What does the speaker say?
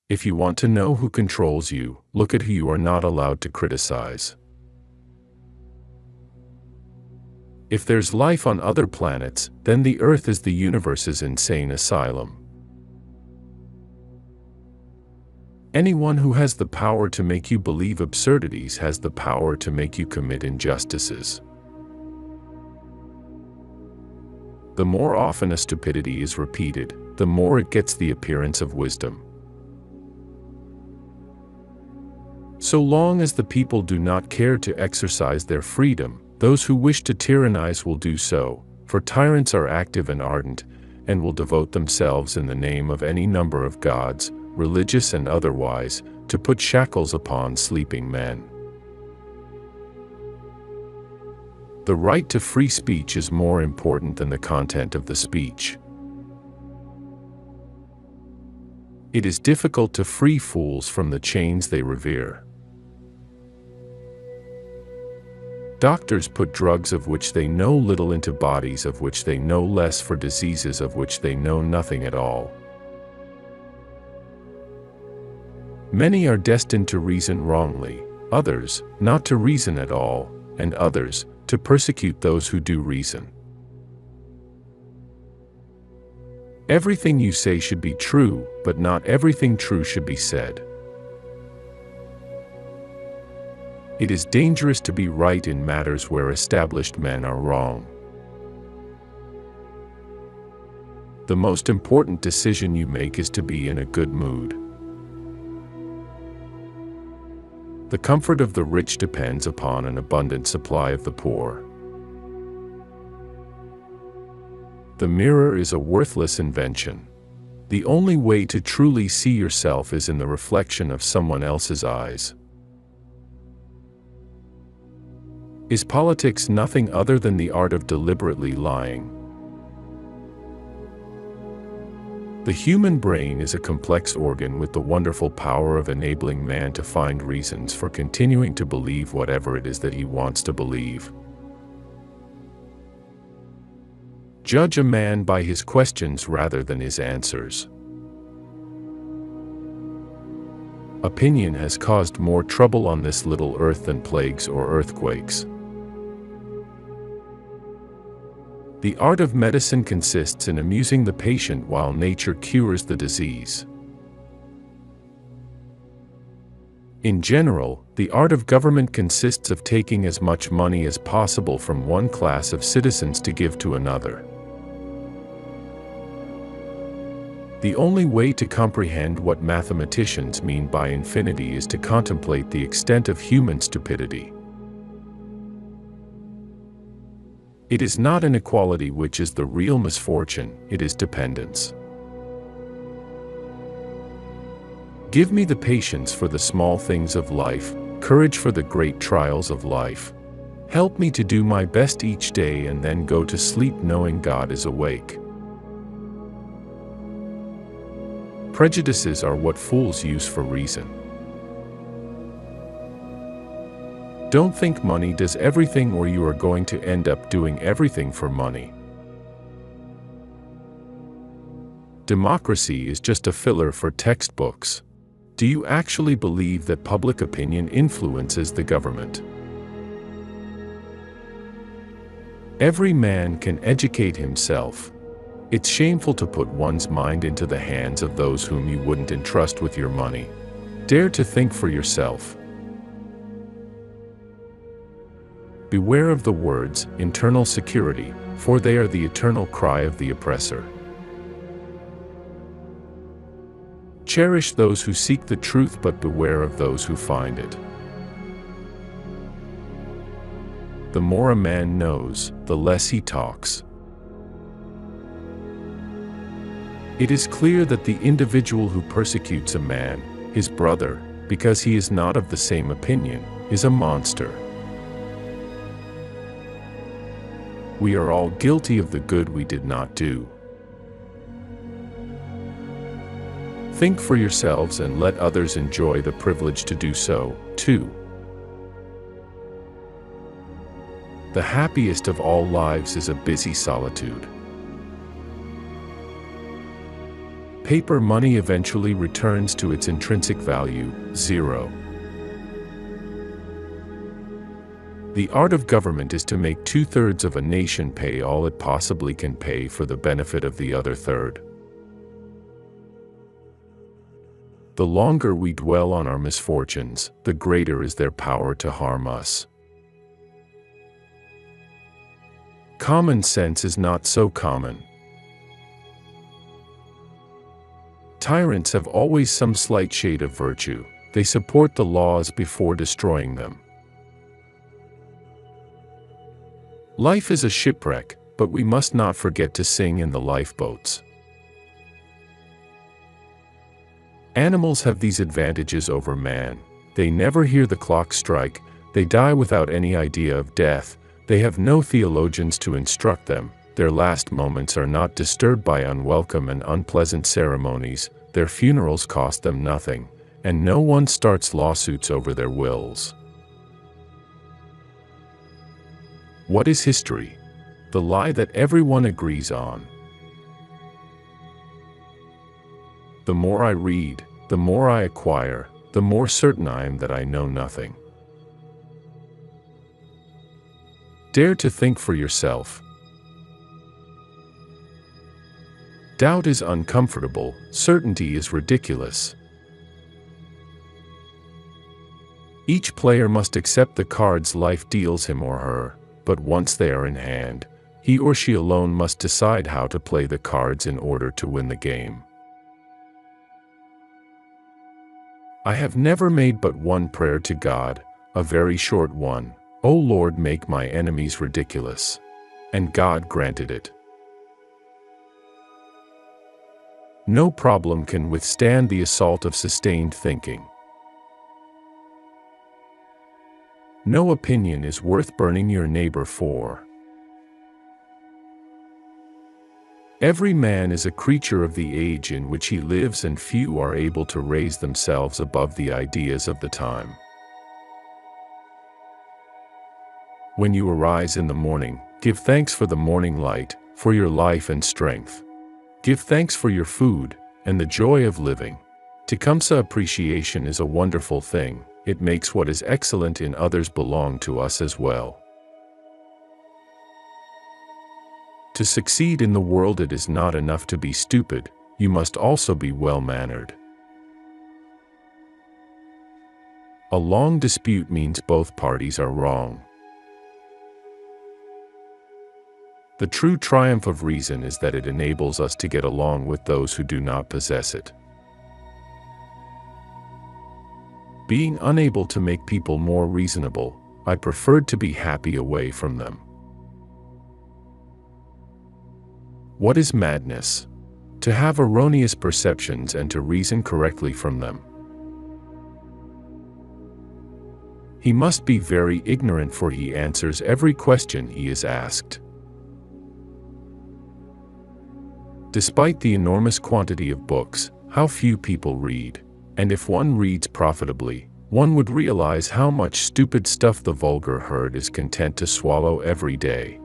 If you want to know who controls you, look at who you are not allowed to criticize. If there's life on other planets, then the Earth is the universe's insane asylum. Anyone who has the power to make you believe absurdities has the power to make you commit injustices. The more often a stupidity is repeated, the more it gets the appearance of wisdom. So long as the people do not care to exercise their freedom, those who wish to tyrannize will do so, for tyrants are active and ardent, and will devote themselves in the name of any number of gods, religious and otherwise, to put shackles upon sleeping men. The right to free speech is more important than the content of the speech. It is difficult to free fools from the chains they revere. Doctors put drugs of which they know little into bodies of which they know less for diseases of which they know nothing at all. Many are destined to reason wrongly, others, not to reason at all, and others, to persecute those who do reason. Everything you say should be true, but not everything true should be said. It is dangerous to be right in matters where established men are wrong. The most important decision you make is to be in a good mood. The comfort of the rich depends upon an abundant supply of the poor. The mirror is a worthless invention. The only way to truly see yourself is in the reflection of someone else's eyes. Is politics nothing other than the art of deliberately lying? The human brain is a complex organ with the wonderful power of enabling man to find reasons for continuing to believe whatever it is that he wants to believe. Judge a man by his questions rather than his answers. Opinion has caused more trouble on this little earth than plagues or earthquakes. The art of medicine consists in amusing the patient while nature cures the disease. In general, the art of government consists of taking as much money as possible from one class of citizens to give to another. The only way to comprehend what mathematicians mean by infinity is to contemplate the extent of human stupidity. It is not inequality which is the real misfortune, it is dependence. Give me the patience for the small things of life, courage for the great trials of life. Help me to do my best each day and then go to sleep knowing God is awake. Prejudices are what fools use for reason. Don't think money does everything or you are going to end up doing everything for money. Democracy is just a filler for textbooks. Do you actually believe that public opinion influences the government? Every man can educate himself. It's shameful to put one's mind into the hands of those whom you wouldn't entrust with your money. Dare to think for yourself. Beware of the words, internal security, for they are the eternal cry of the oppressor. Cherish those who seek the truth, but beware of those who find it. The more a man knows, the less he talks. It is clear that the individual who persecutes a man, his brother, because he is not of the same opinion, is a monster. We are all guilty of the good we did not do. Think for yourselves and let others enjoy the privilege to do so, too. The happiest of all lives is a busy solitude. Paper money eventually returns to its intrinsic value, zero. The art of government is to make 2/3 of a nation pay all it possibly can pay for the benefit of the other third. The longer we dwell on our misfortunes, the greater is their power to harm us. Common sense is not so common. Tyrants have always some slight shade of virtue. They support the laws before destroying them. Life is a shipwreck, but we must not forget to sing in the lifeboats. Animals have these advantages over man. They never hear the clock strike, they die without any idea of death, they have no theologians to instruct them, their last moments are not disturbed by unwelcome and unpleasant ceremonies, their funerals cost them nothing, and no one starts lawsuits over their wills. What is history? The lie that everyone agrees on. The more I read, the more I acquire, the more certain I am that I know nothing. Dare to think for yourself. Doubt is uncomfortable, certainty is ridiculous. Each player must accept the cards life deals him or her, but once they are in hand, he or she alone must decide how to play the cards in order to win the game. I have never made but one prayer to God, a very short one, "O Lord, make my enemies ridiculous." And God granted it. No problem can withstand the assault of sustained thinking. No opinion is worth burning your neighbor for. Every man is a creature of the age in which he lives, and few are able to raise themselves above the ideas of the time. When you arise in the morning, give thanks for the morning light, for your life and strength. Give thanks for your food, and the joy of living. Tecumseh appreciation is a wonderful thing, it makes what is excellent in others belong to us as well. To succeed in the world, it is not enough to be stupid, you must also be well-mannered. A long dispute means both parties are wrong. The true triumph of reason is that it enables us to get along with those who do not possess it. Being unable to make people more reasonable, I preferred to be happy away from them. What is madness? To have erroneous perceptions and to reason correctly from them. He must be very ignorant, for he answers every question he is asked. Despite the enormous quantity of books, how few people read. And if one reads profitably, one would realize how much stupid stuff the vulgar herd is content to swallow every day.